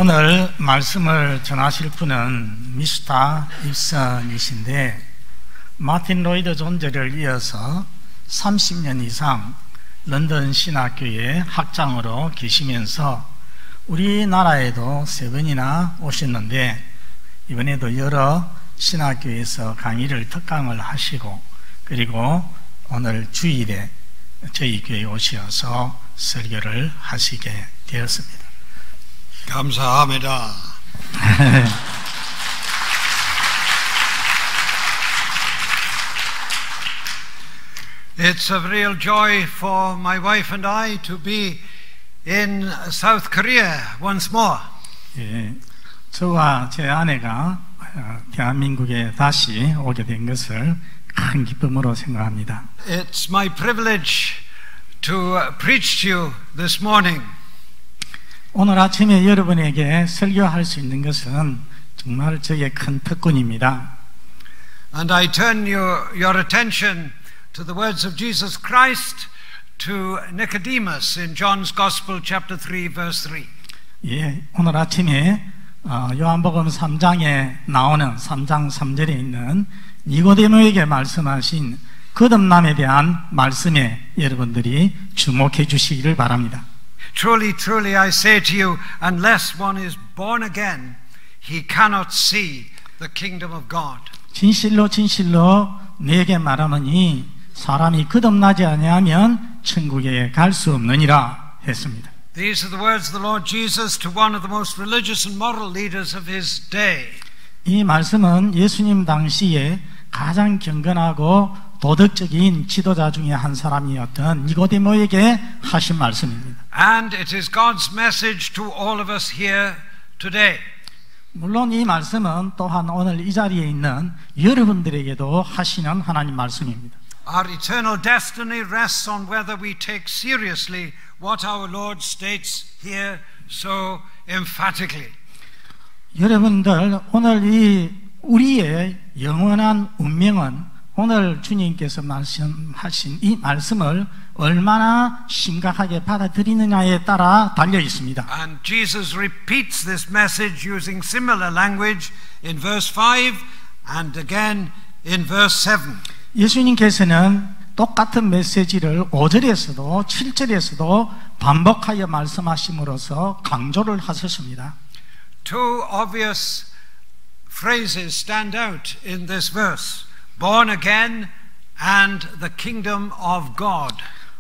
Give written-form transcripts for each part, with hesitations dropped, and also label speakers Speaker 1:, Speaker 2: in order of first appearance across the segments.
Speaker 1: 오늘 말씀을 전하실 분은 미스터 입슨이신데 마틴 로이드 존즈를 이어서 30년 이상 런던 신학교에 학장으로 계시면서 우리나라에도 3번이나 오셨는데 이번에도 여러 신학교에서 강의를 특강을 하시고 그리고 오늘 주일에 저희 교회에 오셔서 설교를 하시게 되었습니다.
Speaker 2: 감사합니다. It's a real joy for my wife and I to be in South Korea once more.
Speaker 1: 예, 저와 제 아내가 대한민국에 다시 오게 된 것을 큰 기쁨으로 생각합니다.
Speaker 2: It's my privilege to preach to you this morning.
Speaker 1: 오늘 아침에 여러분에게 설교할 수 있는 것은 정말 저의 큰 특권입니다.
Speaker 2: And I turn your attention to the words of Jesus Christ to Nicodemus in John's Gospel chapter 3 verse 3.
Speaker 1: 예, 오늘 아침에 요한복음 3장에 나오는 3장 3절에 있는 니고데모에게 말씀하신 거듭남에 대한 말씀에 여러분들이 주목해 주시기를 바랍니다.
Speaker 2: Truly, truly, I say to you, unless one is born again, he cannot see the kingdom of God.
Speaker 1: 진실로 진실로 내게 말하노니 사람이 거듭나지 아니하면 천국에 갈 수 없느니라 했습니다.
Speaker 2: These are the words of the Lord Jesus to one of the most religious and moral leaders of his day.
Speaker 1: 이 말씀은 예수님 당시에 가장 경건하고 도덕적인 지도자 중에 한 사람이었던 니고데모에게 하신 말씀입니다.
Speaker 2: And it is God's message to all of us here today.
Speaker 1: 물론 이 말씀은 또한 오늘 이 자리에 있는 여러분들에게도 하시는 하나님 말씀입니다.
Speaker 2: Our eternal destiny rests on whether we take seriously what our Lord states here so emphatically.
Speaker 1: 여러분들 오늘 이 우리의 영원한 운명은 오늘 주님께서 말씀하신 이 말씀을 얼마나 심각하게 받아들이느냐에 따라 달려 있습니다.
Speaker 2: And Jesus repeats this message using similar language in verse 5 and again in verse 7.
Speaker 1: 예수님께서는 똑같은 메시지를 5절에서도 7절에서도 반복하여 말씀하심으로써 강조를 하셨습니다.
Speaker 2: Two obvious phrases stand out in this verse. Born again and the kingdom of God.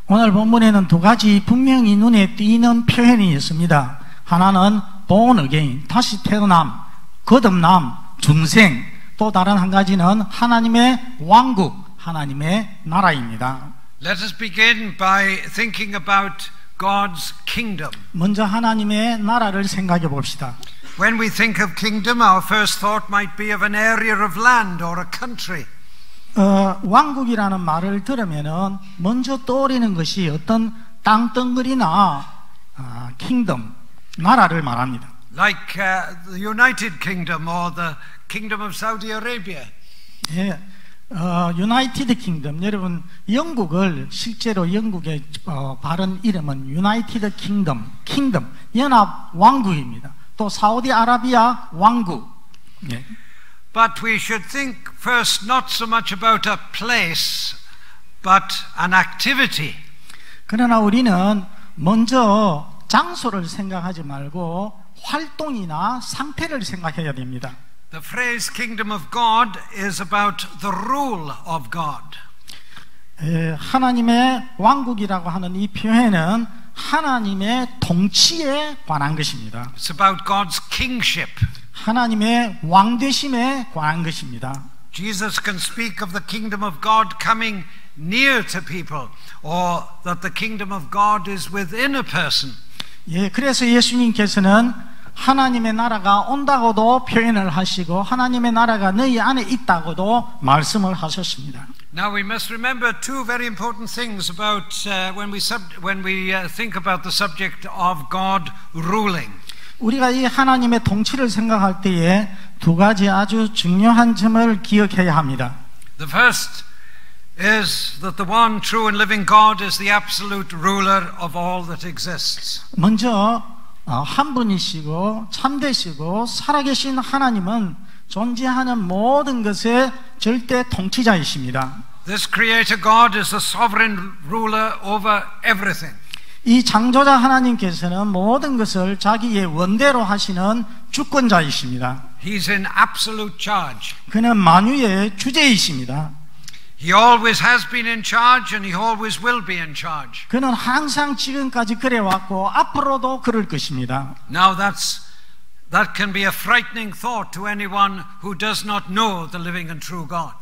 Speaker 1: 오늘 본문에는 두 가지 분명히 눈에 띄는 표현이 있습니다. 하나는 born again, 다시 태어남, 거듭남, 중생. 또 다른 한 가지는 하나님의 왕국, 하나님의 나라입니다.
Speaker 2: Let us begin by thinking about God's kingdom.
Speaker 1: 먼저 하나님의 나라를 생각해 봅시다.
Speaker 2: When we think of kingdom, our first thought might be of an area of land or a country.
Speaker 1: 왕국이라는 말을 들으면은 먼저 떠오르는 것이 어떤 땅덩어리나 킹덤, 나라를 말합니다.
Speaker 2: Like the United Kingdom or the Kingdom of Saudi Arabia.
Speaker 1: 예, 유나이티드 킹덤. 여러분 영국을 실제로 영국의 바른 이름은 유나이티드 킹덤, 연합 왕국입니다. 또 사우디아라비아 왕국. 예.
Speaker 2: But we should think first not so much about a place, but an activity.
Speaker 1: 그러나 우리는 먼저 장소를 생각하지 말고 활동이나 상태를 생각해야 됩니다.
Speaker 2: The phrase kingdom of God is about the rule of God.
Speaker 1: 하나님의 왕국이라고 하는 이 표현은 하나님의 통치에 관한 것입니다.
Speaker 2: It's about God's kingship.
Speaker 1: 하나님의 왕되심에 관한 것입니다.
Speaker 2: Jesus can speak of the kingdom of God coming near to people, or that the kingdom of God is within a person.
Speaker 1: 예, 그래서 예수님께서는 하나님의 나라가 온다고도 표현을 하시고 하나님의 나라가 너희 안에 있다고도 말씀을 하셨습니다.
Speaker 2: Now we must remember two very important things about when we think about the subject of God ruling.
Speaker 1: 우리가 이 하나님의 통치를 생각할 때에 두 가지 아주 중요한 점을 기억해야 합니다.
Speaker 2: The first is that the one true and living God is the absolute ruler of all that exists.
Speaker 1: 먼저 한 분이시고 참되시고 살아계신 하나님은 존재하는 모든 것의 절대 통치자이십니다.
Speaker 2: This Creator God is the sovereign ruler over everything.
Speaker 1: 이 창조자 하나님께서는 모든 것을 자기의 원대로 하시는 주권자이십니다.
Speaker 2: He's in absolute charge.
Speaker 1: 그는 만유의 주제이십니다.
Speaker 2: He always has been in charge and he always will be in charge.
Speaker 1: 그는 항상 지금까지 그래왔고 앞으로도 그럴 것입니다.
Speaker 2: Now that can be a frightening thought to anyone who does not know the living and true God.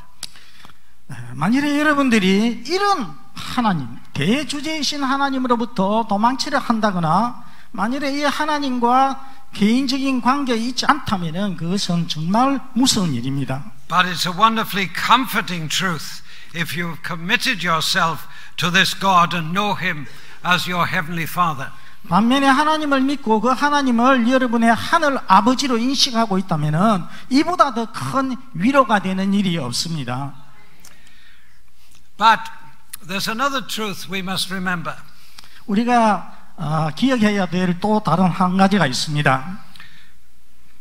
Speaker 1: 만일에 여러분들이 이런 하나님, 대주제이신 하나님으로부터 도망치려 한다거나 만일에 이 하나님과 개인적인 관계에 있지 않다면 그것은 정말 무서운 일입니다.
Speaker 2: But it's a wonderfully comforting truth if you've committed yourself to this God and know Him as your Heavenly Father.
Speaker 1: 반면에 하나님을 믿고 그 하나님을 여러분의 하늘 아버지로 인식하고 있다면 이보다 더 큰 위로가 되는 일이 없습니다.
Speaker 2: But there's another truth we must remember.
Speaker 1: 우리가 기억해야 될 또 다른 한 가지가 있습니다.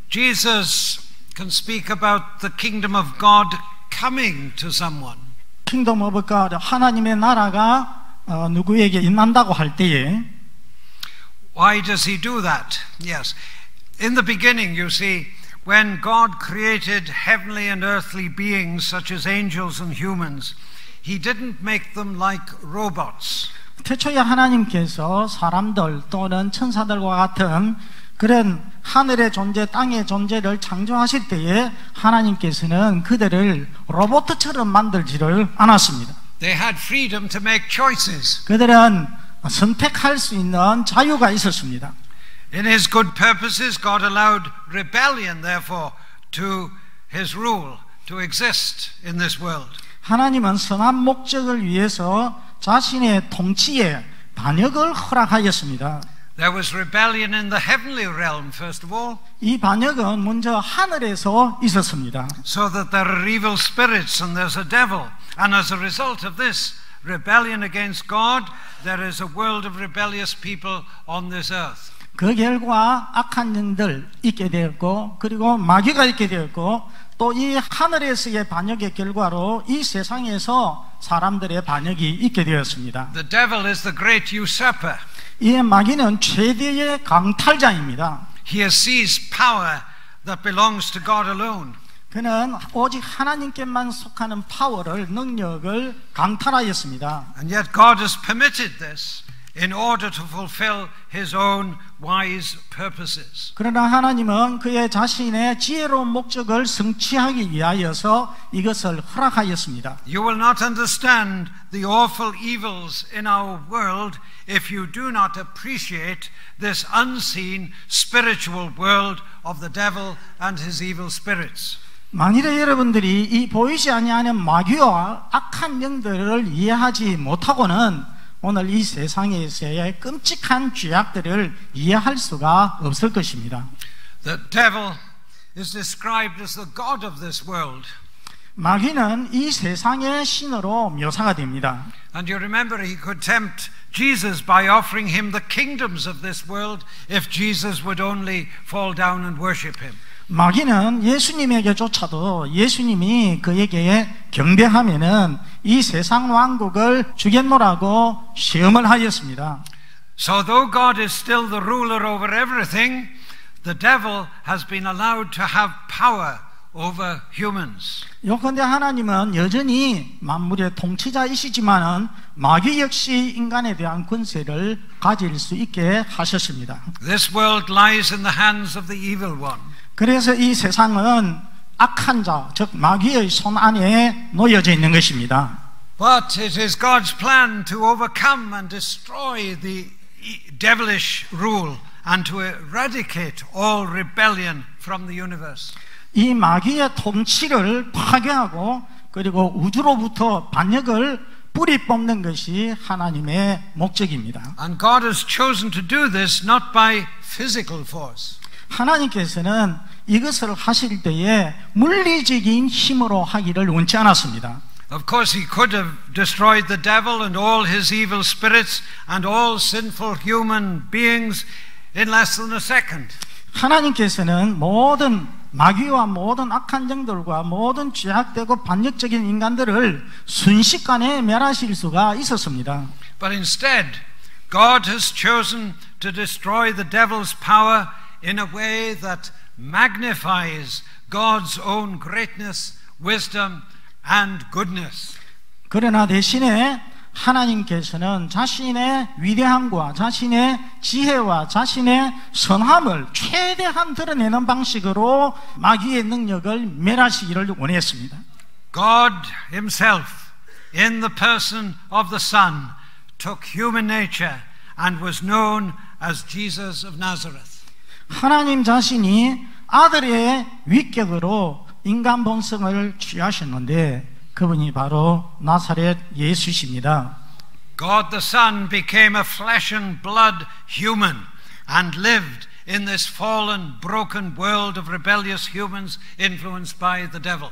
Speaker 2: Jesus can speak about the kingdom of God coming to someone.
Speaker 1: Kingdom of God, 하나님의 나라가 누구에게 임한다고 할 때에
Speaker 2: Why does He do that? Yes. In the beginning, you see, when God created heavenly and earthly beings such as angels and humans, He didn't make them like robots.
Speaker 1: 태초에 하나님께서 사람들 또는 천사들과 같은 그런 하늘의 존재, 땅의 존재를 창조하실 때에 하나님께서는 그들을 로봇처럼 만들지를 않았습니다.
Speaker 2: They had freedom to make choices.
Speaker 1: 그들은 선택할 수 있는 자유가 있었습니다.
Speaker 2: In His good purposes, God allowed rebellion, therefore, to His rule, to exist in this world.
Speaker 1: 하나님은 선한 목적을 위해서 자신의 통치에 반역을 허락하였습니다.
Speaker 2: There was rebellion in the heavenly realm, first of all.
Speaker 1: 이 반역은 먼저 하늘에서 있었습니다.
Speaker 2: So that there are evil spirits and there's a devil. And as a result of this rebellion against God, there is a world of rebellious people on this earth.
Speaker 1: 그 결과 악한 영들 있게 되었고 그리고 마귀가 있게 되었고 또 이 하늘에서의 반역의 결과로 이 세상에서 사람들의 반역이 있게 되었습니다.
Speaker 2: The devil is the great usurper.
Speaker 1: 이 마귀는 최대의 강탈자입니다.
Speaker 2: He has seized power that belongs to God alone.
Speaker 1: 그는 오직 하나님께만 속하는 파워를, 능력을 강탈하였습니다.
Speaker 2: And yet God has permitted this in order to fulfill His own wise purposes.
Speaker 1: 그러나 하나님은 그의 자신의 지혜로운 목적을 성취하기 위하여서 이것을 허락하였습니다.
Speaker 2: You will not understand the awful evils in our world if you do not appreciate this unseen spiritual world of the devil and his evil spirits.
Speaker 1: 만일에 여러분들이 이 보이지 아니하는 마귀와 악한 영들을 이해하지 못하고는 오늘 이 세상에서의 끔찍한 죄악들을 이해할 수가 없을 것입니다.
Speaker 2: The devil is described as the god of this world.
Speaker 1: 마귀는 이 세상의 신으로 묘사가 됩니다.
Speaker 2: And you remember he could tempt Jesus by offering him the kingdoms of this world if Jesus would only fall down and worship him.
Speaker 1: 마귀는 예수님에게조차도 예수님이 그에게 경배하면은 이 세상 왕국을 주겠노라고 시험을 하였습니다.
Speaker 2: So though God is still the ruler over everything, the devil has been allowed to have power over humans.
Speaker 1: 요컨대 하나님은 여전히 만물의 통치자이시지만은 마귀 역시 인간에 대한 권세를 가질 수 있게 하셨습니다.
Speaker 2: This world lies in the hands of the evil one.
Speaker 1: 그래서 이 세상은 악한 자, 즉 마귀의 손 안에 놓여져 있는 것입니다.
Speaker 2: But it is God's plan to overcome and destroy the devilish rule and to eradicate all rebellion from the universe.
Speaker 1: 이 마귀의 통치를 파괴하고 그리고 우주로부터 반역을 뿌리 뽑는 것이 하나님의 목적입니다.
Speaker 2: And God has chosen to do this not by physical force.
Speaker 1: 하나님께서는 이것을 하실 때에 물리적인 힘으로 하기를 원치 않았습니다.
Speaker 2: Of course, He could have destroyed the devil and all his evil spirits and all sinful human beings in less than a second.
Speaker 1: 하나님께서는 모든 마귀와 모든 악한 영들과 모든 죄악되고 반역적인 인간들을 순식간에 멸하실 수가 있었습니다.
Speaker 2: But instead, God has chosen to destroy the devil's power in a way that magnifies God's own greatness, wisdom, and goodness.
Speaker 1: 그러나 대신에 하나님께서는 자신의 위대함과 자신의 지혜와 자신의 선함을 최대한 드러내는 방식으로 마귀의 능력을 멸하시기를 원했습니다.
Speaker 2: God himself, in the person of the Son, took human nature and was known as Jesus of Nazareth.
Speaker 1: 하나님 자신이 아들의 위격으로 인간 본성을 취하셨는데 그분이 바로 나사렛 예수십니다.
Speaker 2: God the Son became a flesh and blood human and lived in this fallen, broken world of rebellious humans influenced by the devil.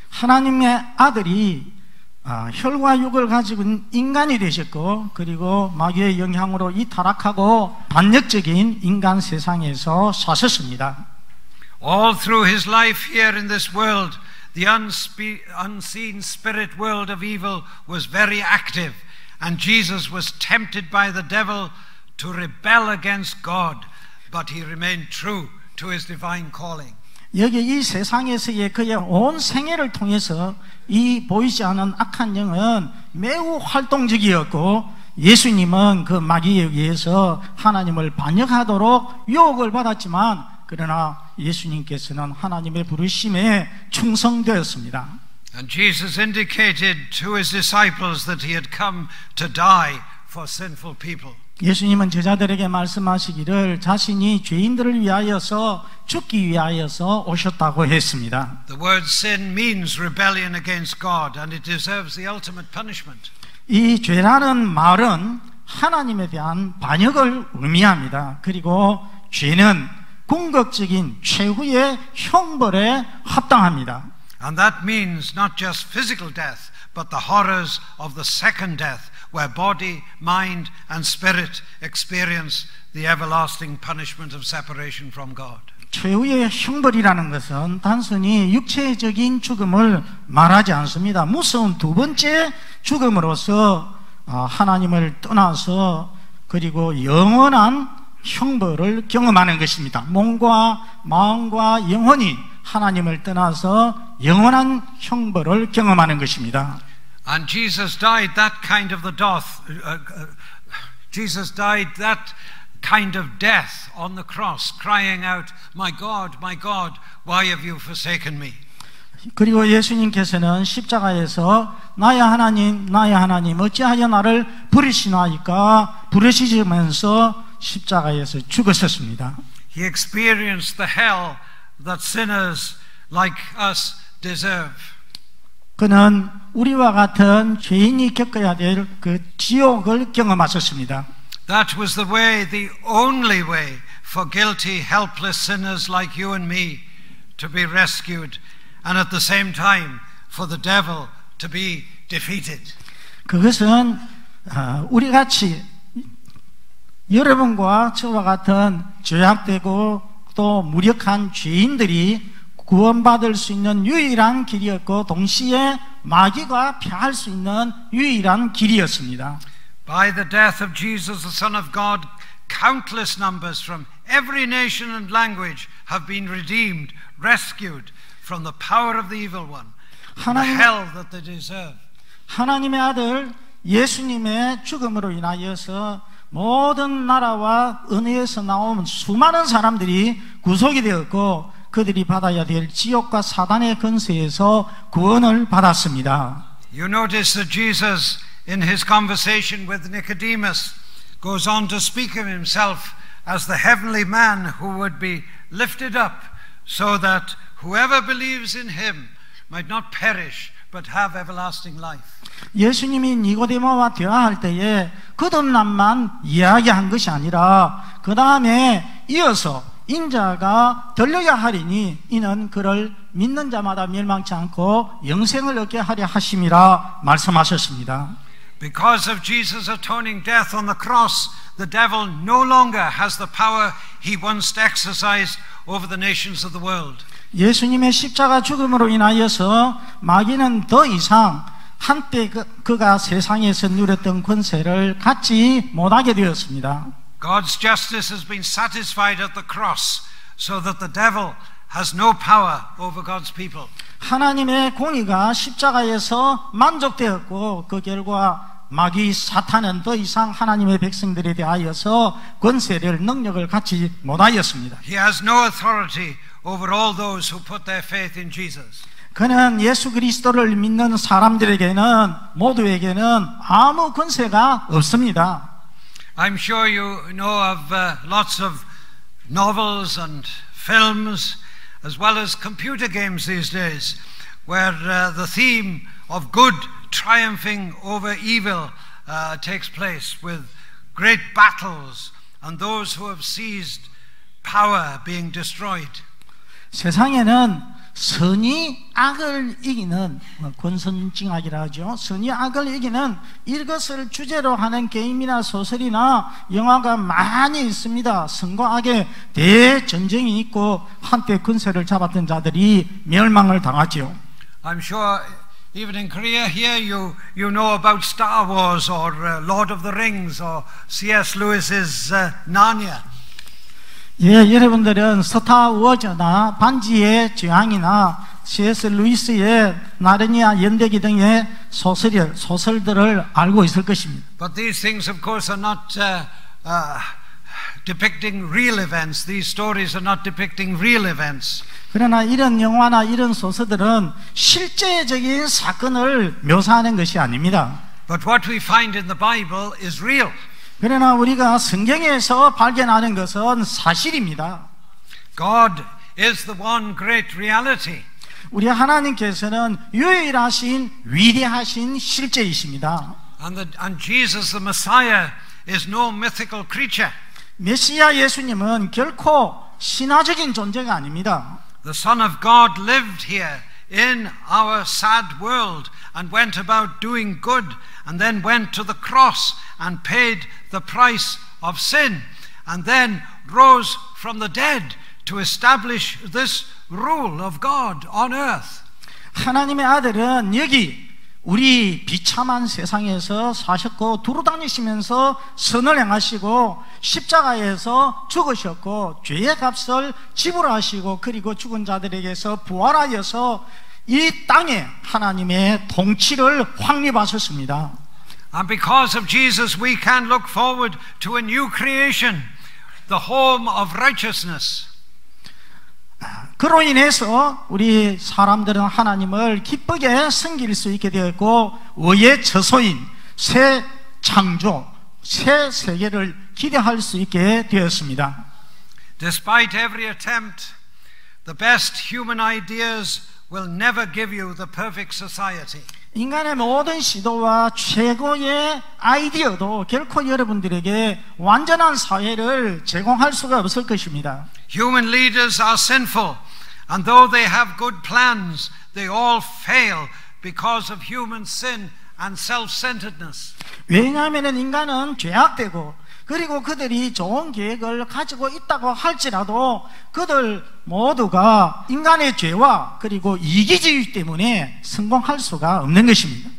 Speaker 1: 하나님의 아들이 혈과 육을 가지고 있는 인간이 되셨고 그리고 마귀의 영향으로 이 타락하고 반역적인 인간 세상에서 사셨습니다.
Speaker 2: All through his life here in this world, the unseen spirit world of evil was very active, and Jesus was tempted by the devil to rebel against God, but he remained true to his divine calling.
Speaker 1: 여기 이 세상에서의 그의 온 생애를 통해서 이 보이지 않은 악한 영은 매우 활동적이었고 예수님은 그 마귀에 의해서 하나님을 반역하도록 유혹을 받았지만 그러나 예수님께서는 하나님의 부르심에 충성되었습니다.
Speaker 2: And Jesus indicated to his disciples that he had come to die for sinful people.
Speaker 1: 예수님은 제자들에게 말씀하시기를 자신이 죄인들을 위하여서 죽기 위하여서 오셨다고 했습니다.
Speaker 2: The word sin means rebellion against God, and it deserves the ultimate punishment.
Speaker 1: 이 죄라는 말은 하나님에 대한 반역을 의미합니다. 그리고 죄는 궁극적인 최후의 형벌에 합당합니다.
Speaker 2: And that means not just physical death, but the horrors of the second death, where body, mind, and spirit experience the everlasting punishment of separation from God.
Speaker 1: 최후의 형벌이라는 것은 단순히 육체적인 죽음을 말하지 않습니다. 무서운 두 번째 죽음으로서 하나님을 떠나서 그리고 영원한 형벌을 경험하는 것입니다. 몸과 마음과 영혼이 하나님을 떠나서 영원한 형벌을 경험하는 것입니다.
Speaker 2: And Jesus died that kind of Jesus died that kind of death on the cross, crying out, my God, why have you forsaken me?
Speaker 1: 그리고 예수님께서는 십자가에서 나의 하나님 어찌하여 나를 버리시나이까 부르시면서 십자가에서 죽으셨습니다.
Speaker 2: He experienced the hell that sinners like us deserve.
Speaker 1: 그는 우리와 같은 죄인이 겪어야 될 그 지옥을 경험하셨습니다.
Speaker 2: That was the way, the only way for guilty, helpless sinners like you and me to be rescued, and at the same time for the devil to be defeated.
Speaker 1: 그것은 우리 같이 여러분과 저와 같은 죄악되고 또 무력한 죄인들이 구원받을 수 있는 유일한 길이었고 동시에 마귀가 패할 수 있는 유일한 길이었습니다.
Speaker 2: By the death of Jesus, the Son of God, countless numbers from every nation and language have been redeemed, rescued from the power of the evil one, and the hell that they deserve.
Speaker 1: 하나님의 아들 예수님의 죽음으로 인하여서 모든 나라와 언어에서 나온 수많은 사람들이 구속이 되었고 그들이 받아야 될 지옥과 사단의 권세에서 구원을 받았습니다.
Speaker 2: You notice that Jesus, in his conversation with Nicodemus, goes on to speak of himself as the heavenly man who would be lifted up so that whoever believes in him might not perish but have everlasting life.
Speaker 1: 예수님이 니고데모와 대화할 때에 거듭남만 이야기한 것이 아니라 그 다음에 이어서 인자가 들려야 하리니 이는 그를 믿는 자마다 멸망치 않고 영생을 얻게 하려 하심이라 말씀하셨습니다.
Speaker 2: Because of Jesus' atoning death on the cross, the devil no longer has the power he once exercised over the nations of the world.
Speaker 1: 예수님의 십자가 죽음으로 인하여서 마귀는 더 이상 한때 그가 세상에서 누렸던 권세를 갖지 못하게 되었습니다.
Speaker 2: God's justice has been satisfied at the cross, so that the devil has no power over God's people.
Speaker 1: 하나님의 공의가 십자가에서 만족되었고 그 결과 마귀 사탄은 더 이상 하나님의 백성들에 대하여서 권세를 능력을 갖지 못하였습니다.
Speaker 2: He has no authority over all those who put their faith in Jesus.
Speaker 1: 그는 예수 그리스도를 믿는 사람들에게는 모두에게는 아무 권세가 없습니다.
Speaker 2: I'm sure you know of lots of novels and films as well as computer games these days where the theme of good triumphing over evil takes place with great battles and those who have seized power being destroyed.
Speaker 1: 세상에는 선이 악을 이기는 권선징악이라 하죠. 선이 악을 이기는 이것을 주제로 하는 게임이나 소설이나 영화가 많이 있습니다. 선과 악의 대전쟁이 있고 한때 권세를 잡았던 자들이 멸망을 당하죠.
Speaker 2: I'm sure even in Korea here you know about Star Wars or Lord of the Rings or C.S. Lewis's Narnia.
Speaker 1: 예, 여러분들은 스타워즈나 반지의 제왕이나 C.S. 루이스의 나르니아 연대기 등의 소설들을 알고 있을 것입니다.
Speaker 2: But these things, of course, are not depicting real events. These stories are not depicting real events.
Speaker 1: 그러나 이런 영화나 이런 소설들은 실제적인 사건을 묘사하는 것이 아닙니다.
Speaker 2: But what we find in the Bible is real.
Speaker 1: 그러나 우리가 성경에서 발견하는 것은 사실입니다.
Speaker 2: God is the one great reality.
Speaker 1: 우리 하나님께서는 유일하신 위대하신 실제이십니다.
Speaker 2: And Jesus the Messiah is no mythical creature.
Speaker 1: 메시아 예수님은 결코 신화적인 존재가 아닙니다.
Speaker 2: The Son of God lived here in our sad world and went about doing good and then went to the cross and paid the price of sin and then rose from the dead to establish this rule of God on earth.
Speaker 1: 하나님의 아들은 여기 우리 비참한 세상에서 사셨고 두루다니시면서 선을 행하시고 십자가에서 죽으셨고 죄의 값을 지불하시고 그리고 죽은 자들에게서 부활하여서 이 땅에 하나님의 통치를 확립하셨습니다.
Speaker 2: And because of Jesus we can look forward to a new creation, the home of righteousness.
Speaker 1: 그로 인해서 우리 사람들은 하나님을 기쁘게 섬길 수 있게 되었고 의의 처소인 새 창조, 새 세계를 기대할 수 있게 되었습니다.
Speaker 2: Despite every attempt, the best human ideas will never give you the perfect society.
Speaker 1: 인간의 모든 시도와 최고의 아이디어도 결코 여러분들에게 완전한 사회를 제공할 수가 없을 것입니다.
Speaker 2: Human leaders are sinful, and though they have good plans, they all fail because of human sin and self-centeredness.
Speaker 1: 왜냐하면 인간은 죄악되고 그리고 그들이 좋은 계획을 가지고 있다고 할지라도 그들 모두가 인간의 죄와 그리고 이기주의 때문에 성공할 수가 없는 것입니다.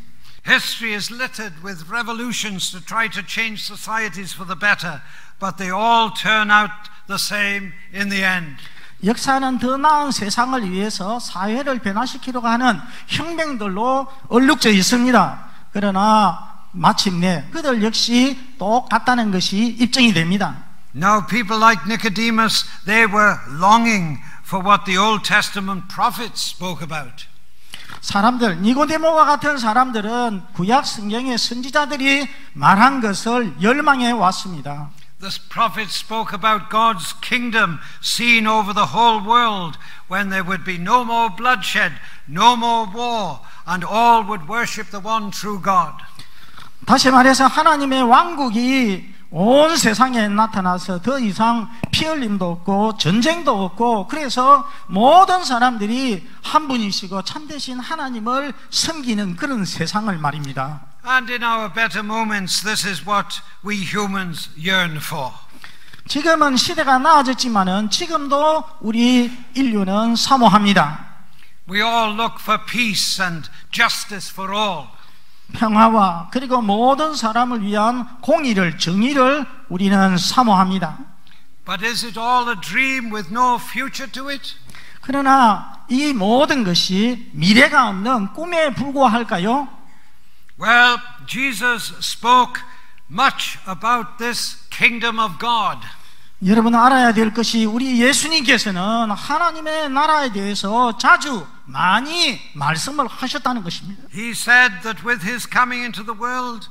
Speaker 2: History is littered with revolutions to try to change societies for the better, but they all turn out the same in the end.
Speaker 1: 역사는 더 나은 세상을 위해서 사회를 변화시키려고 하는 혁명들로 얼룩져 있습니다. 그러나 마침내 그들 역시 똑같다는 것이 입증이 됩니다.
Speaker 2: Now people like Nicodemus, they were longing for what the Old Testament prophets spoke about.
Speaker 1: 사람들, 니고데모와 같은 사람들은 구약 성경의 선지자들이 말한 것을 열망해 왔습니다.
Speaker 2: The prophets spoke about God's kingdom seen over the whole world when there would be no more bloodshed, no more war, and all would worship the one true God.
Speaker 1: 다시 말해서 하나님의 왕국이 온 세상에 나타나서 더 이상 피 흘림도 없고 전쟁도 없고 그래서 모든 사람들이 한 분이시고 참되신 하나님을 섬기는 그런 세상을 말입니다.
Speaker 2: And in our better moments, this is what we humans yearn for.
Speaker 1: 지금은 시대가 나아졌지만은 지금도 우리 인류는 사모합니다.
Speaker 2: We all look for peace and justice for all.
Speaker 1: 평화와 그리고 모든 사람을 위한 공의를, 정의를 우리는 사모합니다.
Speaker 2: But is it all a dream with no future to it?
Speaker 1: 그러나 이 모든 것이 미래가 없는 꿈에 불과할까요?
Speaker 2: Well, Jesus spoke much about this kingdom of God.
Speaker 1: 여러분 알아야 될 것이 우리 예수님께서는 하나님의 나라에 대해서 자주 많이 말씀을 하셨다는 것입니다.
Speaker 2: He said that with his coming into the world,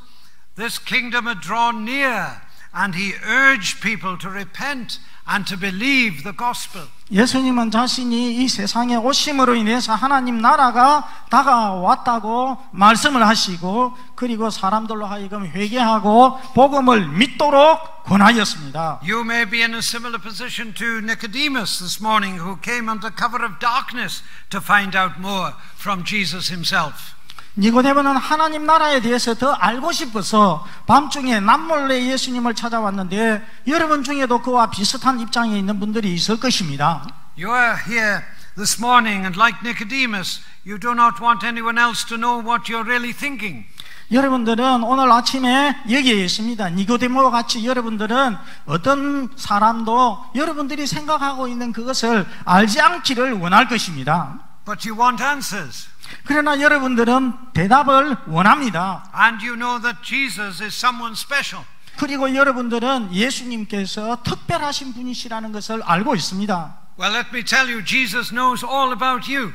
Speaker 2: this kingdom had drawn near, and he urged people to repent and to believe the gospel.
Speaker 1: 예수님은 자신이 이 세상에 오심으로 인해서 하나님 나라가 다가왔다고 말씀을 하시고 그리고 사람들로 하여금 회개하고 복음을 믿도록 권하였습니다.
Speaker 2: You may be in a similar position to Nicodemus this morning, who came under cover of darkness to find out more from Jesus himself.
Speaker 1: 니고데모는 하나님 나라에 대해서 더 알고 싶어서 밤중에 남몰래 예수님을 찾아왔는데 여러분 중에도 그와 비슷한 입장에 있는 분들이 있을 것입니다.
Speaker 2: You are here this morning and like Nicodemus, you do not want anyone else to know what you're really thinking.
Speaker 1: 여러분들은 오늘 아침에 여기에 있습니다. 니고데모와 같이 여러분들은 어떤 사람도 여러분들이 생각하고 있는 그것을 알지 않기를 원할 것입니다.
Speaker 2: But you want answers.
Speaker 1: 그러나 여러분들은 대답을 원합니다.
Speaker 2: And you know that Jesus is someone special.
Speaker 1: 그리고 여러분들은 예수님께서 특별하신 분이시라는 것을 알고 있습니다.
Speaker 2: Well, let me tell you, Jesus knows all about you.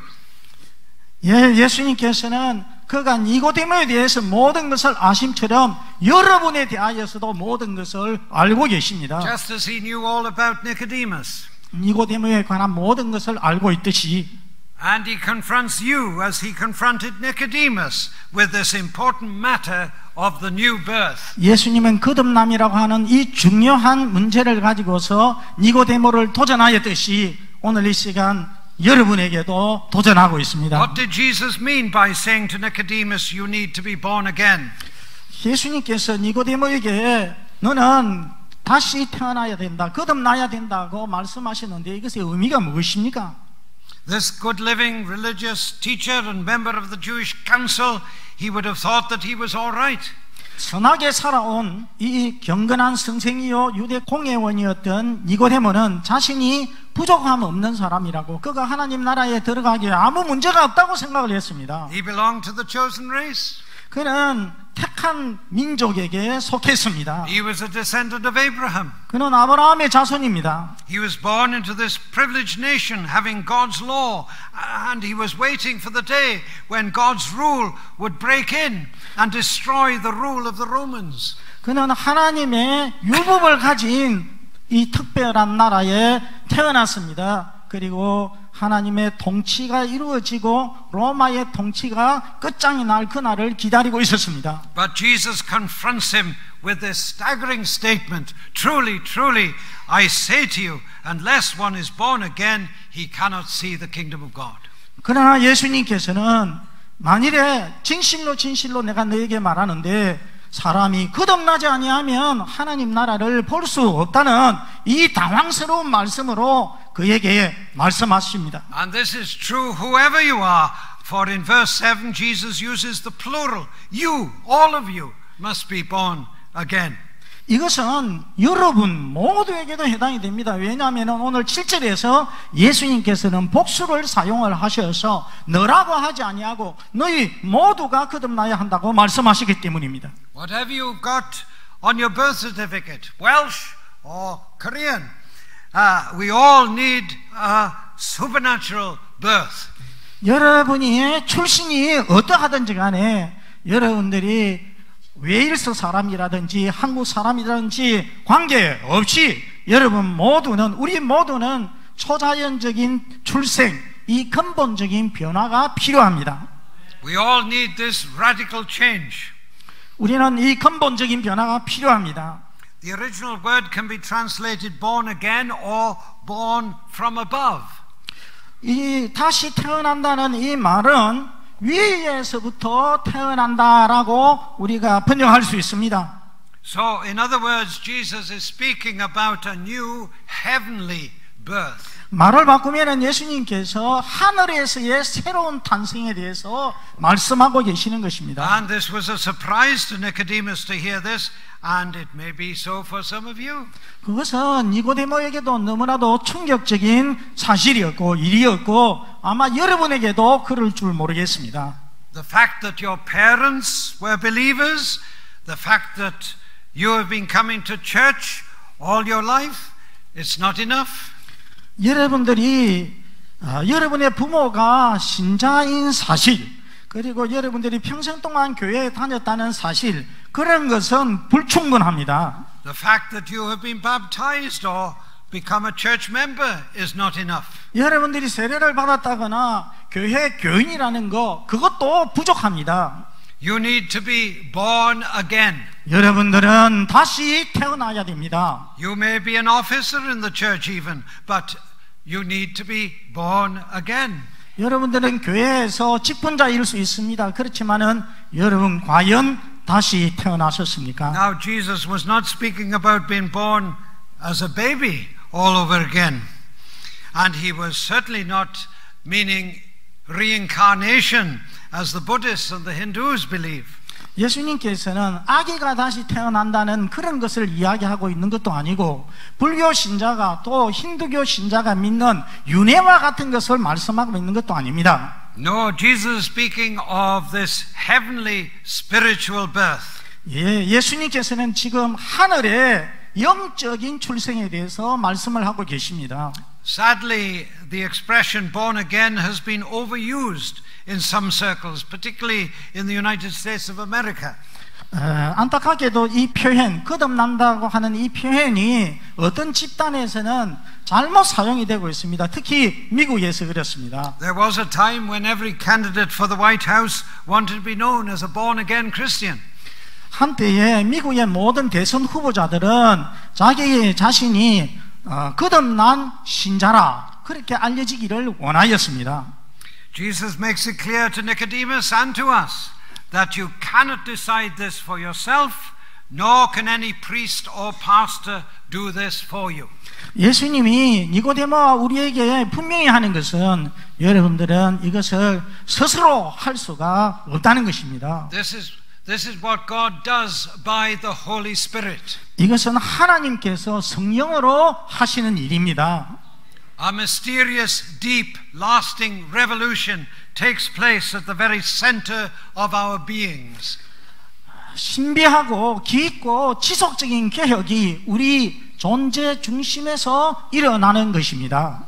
Speaker 1: 예수님께서는 그가 니고데모에 대해서 모든 것을 아심처럼 여러분에 대하여서도 모든 것을 알고 계십니다.
Speaker 2: Just as he knew all about Nicodemus.
Speaker 1: 니고데모에 관한 모든 것을 알고 있듯이
Speaker 2: And he confronts you as he confronted Nicodemus with this important matter of the new birth.
Speaker 1: 예수님은 거듭남이라고 하는 이 중요한 문제를 가지고서 니고데모를 도전하였듯이 오늘 이 시간 여러분에게도 도전하고 있습니다.
Speaker 2: What did Jesus mean by saying to Nicodemus, you need to be born again?
Speaker 1: 예수님께서 니고데모에게 너는 다시 태어나야 된다, 거듭나야 된다고 말씀하시는데 이것의 의미가 무엇입니까?
Speaker 2: This good living religious teacher and member of the Jewish council, he would have thought that he was all right.
Speaker 1: 선하게 살아온 이 경건한 선생이요 유대 공회원이었던 니고데모는 자신이 부족함 없는 사람이라고 그가 하나님 나라에 들어가기에 아무 문제가 없다고 생각을 했습니다.
Speaker 2: He belonged to the chosen race.
Speaker 1: 그는 택한 민족에게 속했습니다.
Speaker 2: He was a descendant of Abraham.
Speaker 1: 그는 아브라함의 자손입니다.
Speaker 2: He was born into this privileged nation having God's law, and he was waiting for the day when God's rule would break in and destroy the rule of the Romans.
Speaker 1: 그는 하나님의 율법을 가진 이 특별한 나라에 태어났습니다. 그리고 하나님의 통치가 이루어지고 로마의 통치가 끝장이 날 그날을 기다리고 있었습니다.
Speaker 2: But Jesus confronts him with this staggering statement. Truly, truly, I say to you, unless one is born again, he cannot see the kingdom of God.
Speaker 1: 그러나 예수님께서는 만일에 진실로 내가 너에게 말하는데 사람이 거듭나지 아니하면 하나님 나라를 볼 수 없다는 이 당황스러운 말씀으로 그에게 말씀하십니다.
Speaker 2: And this is true whoever you are, for in verse 7 Jesus uses the plural. You, all of you, must be born again.
Speaker 1: 이것은 여러분 모두에게도 해당이 됩니다. 왜냐하면 오늘 7절에서 예수님께서는 복수를 사용을 하셔서 너라고 하지 아니하고 너희 모두가 거듭나야 한다고 말씀하시기 때문입니다.
Speaker 2: Whatever you've got on your birth certificate, Welsh or Korean, we all need a supernatural birth.
Speaker 1: 여러분이 출신이 어떠하든지 간에 여러분들이 웨일스 사람이라든지 한국 사람이라든지 관계없이 여러분 모두는 우리 모두는 초자연적인 출생 이 근본적인 변화가 필요합니다.
Speaker 2: We all need this radical change.
Speaker 1: 우리는 이 근본적인 변화가 필요합니다.
Speaker 2: The original word can be translated born again or born from above.
Speaker 1: 이 다시 태어난다는 이 말은 위에서부터 태어난다라고 우리가 번역할 수 있습니다.
Speaker 2: So, in other words, Jesus is speaking about a new heavenly birth.
Speaker 1: 말을 바꾸면 예수님께서 하늘에서의 새로운 탄생에 대해서 말씀하고 계시는 것입니다.
Speaker 2: And this was a surprise to Nicodemus to hear this, and it may be so for some of you.
Speaker 1: 그것은 니고데모에게도 너무나도 충격적인 사실이었고 일이었고 아마 여러분에게도 그럴 줄 모르겠습니다.
Speaker 2: The fact that your parents were believers, the fact that you have been coming to church all your life, it's not enough.
Speaker 1: 여러분들이 여러분의 부모가 신자인 사실, 그리고 여러분들이 평생 동안 교회에 다녔다는 사실, 그런 것은 불충분합니다.
Speaker 2: The fact that you have been baptized or become a church member is not enough.
Speaker 1: 여러분들이 세례를 받았다거나 교회 교인이라는 거, 그것도 부족합니다.
Speaker 2: You need to be born again.
Speaker 1: 여러분들은 다시 태어나야 됩니다.
Speaker 2: You may be an officer in the church even, but you need to be born again.
Speaker 1: 여러분들은 교회에서 직분자일 수 있습니다. 그렇지만은 여러분 과연 다시 태어나셨습니까?
Speaker 2: Now Jesus was not speaking about being born as a baby all over again. And he was certainly not meaning reincarnation as the Buddhists and the Hindus believe.
Speaker 1: 예수님께서는 아기가 다시 태어난다는 그런 것을 이야기하고 있는 것도 아니고 불교 신자가 또 힌두교 신자가 믿는 윤회와 같은 것을 말씀하고 있는 것도 아닙니다.
Speaker 2: No, Jesus is speaking of this heavenly spiritual birth.
Speaker 1: 예수님께서는 지금 하늘의 영적인 출생에 대해서 말씀을 하고 계십니다.
Speaker 2: Sadly, the expression born again has been overused in some circles, particularly in the United States of America.
Speaker 1: 안타깝게도 이 표현, 거듭난다고 하는 이 표현이 어떤 집단에서는 잘못 사용이 되고 있습니다. 특히 미국에서 그렇습니다.
Speaker 2: There was a time when every candidate for the White House wanted to be known as a born again Christian.
Speaker 1: 한때에 미국의 모든 대선 후보자들은 자기 자신이 거듭난 신자라 그렇게 알려지기를 원하였습니다.
Speaker 2: Jesus makes it clear to Nicodemus and to us that you cannot decide this for yourself, nor can any priest or pastor do this for you.
Speaker 1: 예수님이 니고데모와 우리에게 분명히 하는 것은 여러분들은 이것을 스스로 할 수가 없다는 것입니다.
Speaker 2: This is what God does by the Holy Spirit.
Speaker 1: 이것은 하나님께서 성령으로 하시는 일입니다.
Speaker 2: A mysterious, deep, lasting revolution takes place at the very center of our beings.
Speaker 1: 신비하고 깊고 지속적인 개혁이 우리 존재 중심에서 일어나는 것입니다.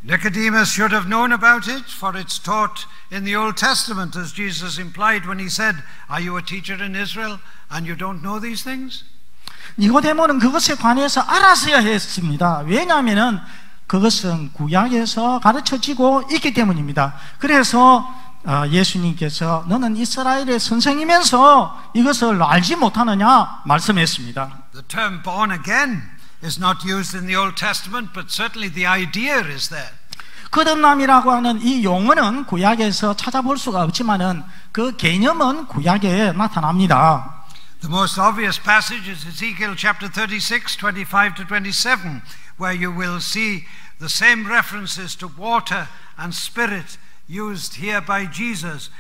Speaker 2: Nicodemus should have known about it, for it's taught in the Old Testament, as Jesus implied when he said, "Are you a teacher in Israel and you don't know these things?"
Speaker 1: 니고데모는 그것에 관해서 알았어야 했습니다. 왜냐하면은 그것은 구약에서 가르쳐지고 있기 때문입니다. 그래서 예수님께서 너는 이스라엘의 선생이면서 이것을 알지 못하느냐 말씀했습니다.
Speaker 2: The term born again is not used in the Old Testament, but certainly the idea is there.
Speaker 1: 거듭남이라고 하는 이 용어는 구약에서 찾아볼 수가 없지만은 그 개념은 구약에 나타납니다.
Speaker 2: The most obvious passage is Ezekiel chapter 36, 25 to 27, where you will see the same references to water and spirit used here by Jesus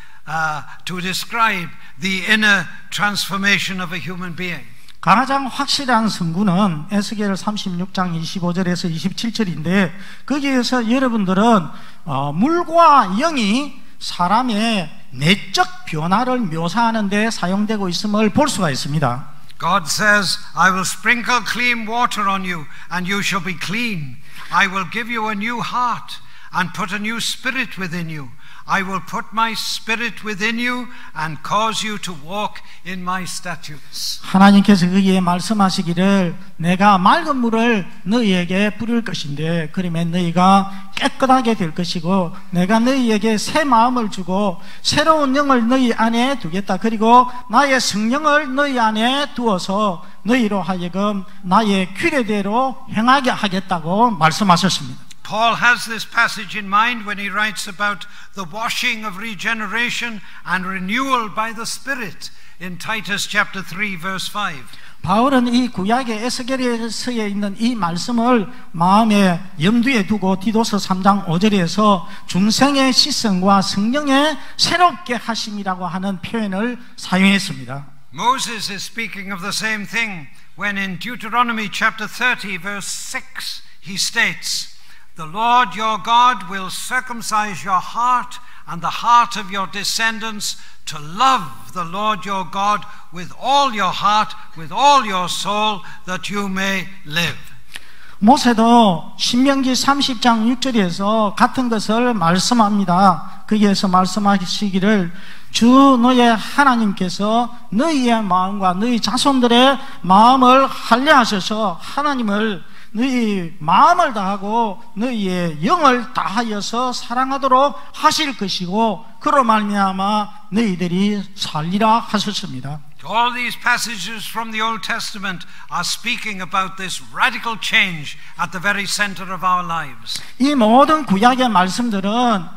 Speaker 2: to describe the inner transformation of a human being.
Speaker 1: 가장 확실한 성구는 에스겔 36장 25절에서 27절인데 거기에서 여러분들은 물과 영이 사람의 내적 변화를 묘사하는 데 사용되고 있음을 볼 수가 있습니다.
Speaker 2: God says, I will sprinkle clean water on you and you shall be clean. I will give you a new heart and put a new spirit within you. I will put my spirit within you and cause you to walk in my statutes.
Speaker 1: 하나님께서 거기에 말씀하시기를 내가 맑은 물을 너희에게 뿌릴 것인데 그러면 너희가 깨끗하게 될 것이고 내가 너희에게 새 마음을 주고 새로운 영을 너희 안에 두겠다. 그리고 나의 성령을 너희 안에 두어서 너희로 하여금 나의 규례대로 행하게 하겠다고 말씀하셨습니다.
Speaker 2: Paul has this passage in mind when he writes about the washing of regeneration and renewal by the Spirit in Titus chapter 3 verse 5.
Speaker 1: 바울은 이 구약의 에스겔서에 있는 이 말씀을 마음에 염두에 두고 디도서 3장 5절에서 중생의 씻음과 성령의 새롭게 하심이라고 하는 표현을 사용했습니다.
Speaker 2: Moses is speaking of the same thing when in Deuteronomy chapter 30 verse 6 he states, "The Lord your God will circumcise your heart and the heart of your descendants to love the Lord your God with all your heart, with all your soul, that you may live."
Speaker 1: 모세도 신명기 30장 6절에서 같은 것을 말씀합니다. 거기에서 말씀하시기를 주 너의 하나님께서 너희의 마음과 너희 자손들의 마음을 할례하셔서 하나님을 너희 마음을 다하고 너희의 영을 다하여서 사랑하도록 하실 것이고 그로 말미암아 너희들이 살리라 하셨습니다.
Speaker 2: All these passages from the Old Testament are speaking about this radical change at the very center of our lives.
Speaker 1: 이 모든 구약의 말씀들은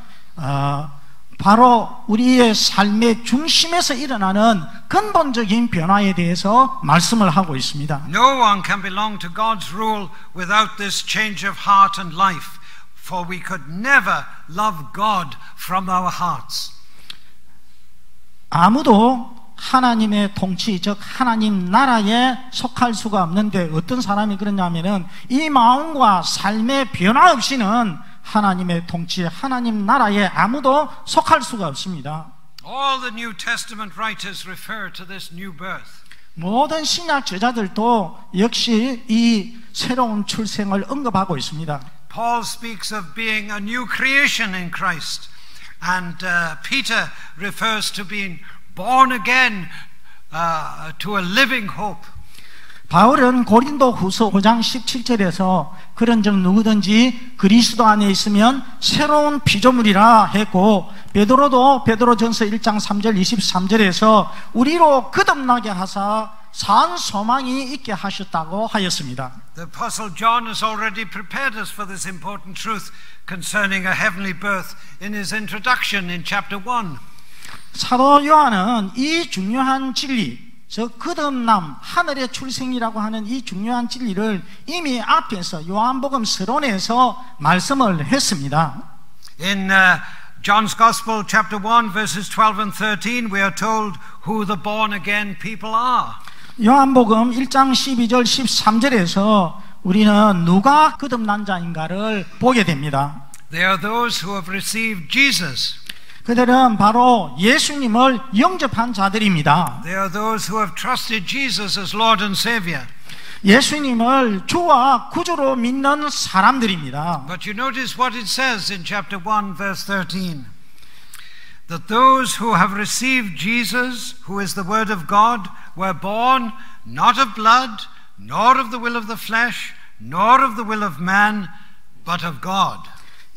Speaker 1: 바로 우리의 삶의 중심에서 일어나는 근본적인 변화에 대해서 말씀을 하고 있습니다.
Speaker 2: No one can belong to God's rule without this change of heart and life, for we could never love God from our hearts.
Speaker 1: 아무도 하나님의 통치, 즉 하나님 나라에 속할 수가 없는데 어떤 사람이 그러냐면은 이 마음과 삶의 변화 없이는 하나님의 통치, 하나님 나라에 아무도 속할 수가 없습니다.
Speaker 2: All the New Testament writers refer to this new birth.
Speaker 1: 모든 신약 저자들도 역시 이 새로운 출생을 언급하고 있습니다.
Speaker 2: Paul speaks of being a new creation in Christ, and Peter refers to being born again to a living hope.
Speaker 1: 바울은 고린도 후서 5장 17절에서 그런즉 누구든지 그리스도 안에 있으면 새로운 피조물이라 했고, 베드로도 베드로전서 1장 3절 23절에서 우리로 거듭나게 하사 산 소망이 있게 하셨다고 하였습니다.
Speaker 2: The Apostle John has already prepared us for this important truth concerning a heavenly birth in his introduction in chapter 1.
Speaker 1: 사도 요한은 이 중요한 진리, 즉 거듭남, 하늘의 출생이라고 하는 이 중요한 진리를 이미 앞에서 요한복음 서론에서 말씀을 했습니다.
Speaker 2: In John's Gospel chapter 1 verses 12 and 13 we are told who the born again people are.
Speaker 1: 요한복음 1장 12절 13절에서 우리는 누가 거듭난 자인가를 보게 됩니다.
Speaker 2: They are those who have received Jesus.
Speaker 1: 그들은 바로 예수님을 영접한 자들입니다.
Speaker 2: They are those who have trusted Jesus as Lord and Savior.
Speaker 1: 예수님을 주와 구주로 믿는 사람들입니다.
Speaker 2: But you notice what it says in chapter 1 verse 13. That those who have received Jesus, who is the Word of God, were born not of blood, nor of the will of the flesh, nor of the will of man, but of God.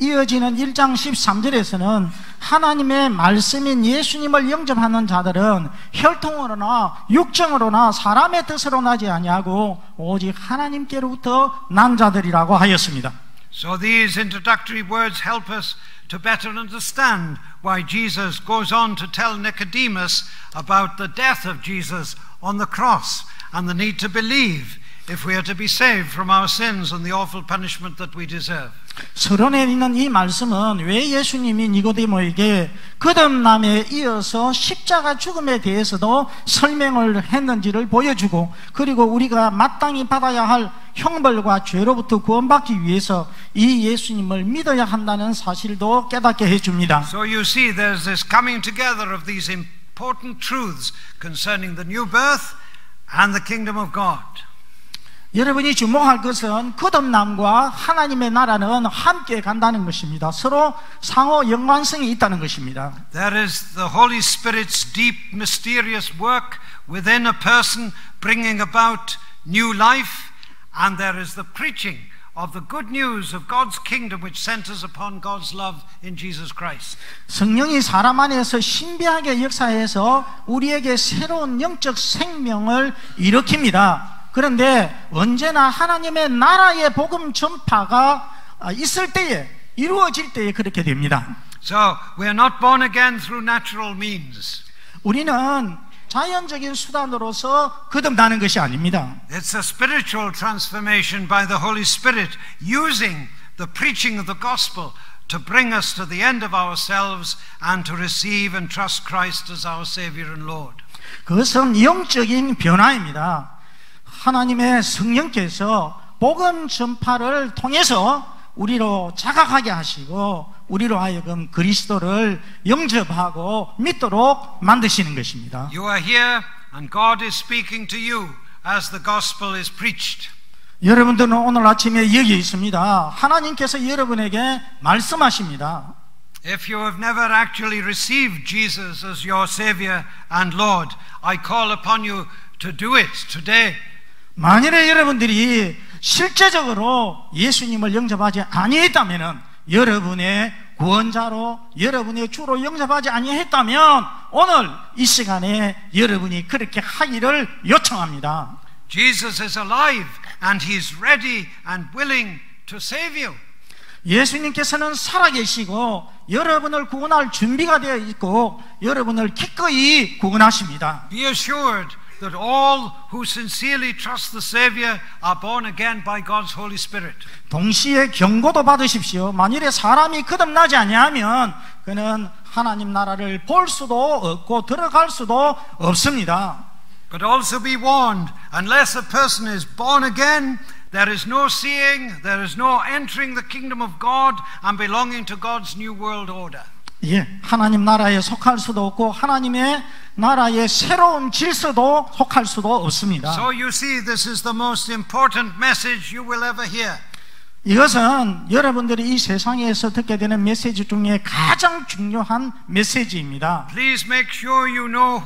Speaker 1: 이어지는 1장 13절에서는 하나님의 말씀인 예수님을 영접하는 자들은 혈통으로나 육정으로나 사람의 뜻으로 나지 아니하고 오직 하나님께로부터 난 자들이라고 하였습니다.
Speaker 2: So these introductory words help us to better understand why Jesus goes on to tell Nicodemus about the death of Jesus on the cross and the need to believe if we are to be saved from our sins and the awful punishment that we deserve.
Speaker 1: 서론에 있는 이 말씀은 왜 예수님이 니고데모에게 거듭남에 이어서 십자가 죽음에 대해서도 설명을 했는지를 보여주고, 그리고 우리가 마땅히 받아야 할 형벌과 죄로부터 구원받기 위해서 이 예수님을 믿어야 한다는 사실도 깨닫게 해줍니다.
Speaker 2: So you see there's this coming together of these important truths concerning the new birth and the kingdom of God.
Speaker 1: 여러분이 주목할 것은 거듭남과 하나님의 나라는 함께 간다는 것입니다. 서로 상호 연관성이 있다는 것입니다.
Speaker 2: There is the Holy Spirit's deep, mysterious work within a person bringing about new life, and there is the preaching of the good news of God's kingdom which centers upon God's love in Jesus Christ.
Speaker 1: 성령이 사람 안에서 신비하게 역사해서 우리에게 새로운 영적 생명을 일으킵니다. 그런데 언제나 하나님의 나라의 복음 전파가 있을 때에, 이루어질 때에 그렇게 됩니다.
Speaker 2: So we are not born again through natural means.
Speaker 1: 우리는 자연적인 수단으로서 거듭나는 것이 아닙니다.
Speaker 2: It's a spiritual transformation by the Holy Spirit using the preaching of the gospel to bring us to the end of ourselves and to receive and trust Christ as our Savior and Lord.
Speaker 1: 그것은 영적인 변화입니다. 하나님의 성령께서 복음 전파를 통해서 우리로 자각하게 하시고 우리로 하여금 그리스도를 영접하고 믿도록 만드시는 것입니다.
Speaker 2: You are here and God is speaking to you as the gospel is preached.
Speaker 1: 여러분들은 오늘 아침에 여기 있습니다. 하나님께서 여러분에게 말씀하십니다.
Speaker 2: If you have never actually received Jesus as your Savior and Lord, I call upon you to do it today.
Speaker 1: 만일에 여러분들이 실제적으로 예수님을 영접하지 아니했다면, 여러분의 구원자로, 여러분의 주로 영접하지 아니했다면 오늘 이 시간에 여러분이 그렇게 하기를 요청합니다.
Speaker 2: Jesus is alive and He's ready and willing to save you.
Speaker 1: 예수님께서는 살아계시고 여러분을 구원할 준비가 되어 있고 여러분을 기꺼이 구원하십니다.
Speaker 2: Be assured that all who sincerely trust the Savior are born again by God's Holy Spirit.
Speaker 1: 동시에 경고도 받으십시오. 만일에 사람이 거듭나지 아니하면 그는 하나님 나라를 볼 수도 없고 들어갈 수도 없습니다.
Speaker 2: But also be warned, unless a person is born again, there is no seeing, there is no entering the kingdom of God and belonging to God's new world order.
Speaker 1: 예, 하나님 나라에 속할 수도 없고 하나님의 나라의 새로운 질서도 속할 수도 없습니다.
Speaker 2: So you see, this is the most important message you will ever hear.
Speaker 1: 이것은 여러분들이 이 세상에서 듣게 되는 메시지 중에 가장 중요한 메시지입니다.
Speaker 2: Please make sure you know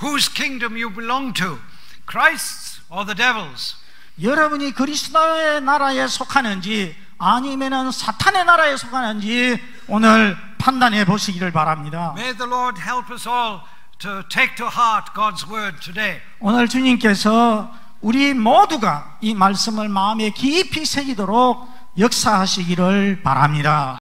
Speaker 2: whose kingdom you belong to, Christ's or the devil's.
Speaker 1: 여러분이 그리스도의 나라에 속하는지 아니면은 사탄의 나라에 속하는지 오늘 판단해 보시기를 바랍니다.
Speaker 2: May the Lord help us all to take to heart God's word today.
Speaker 1: 오늘 주님께서 우리 모두가 이 말씀을 마음에 깊이 새기도록 역사하시기를 바랍니다.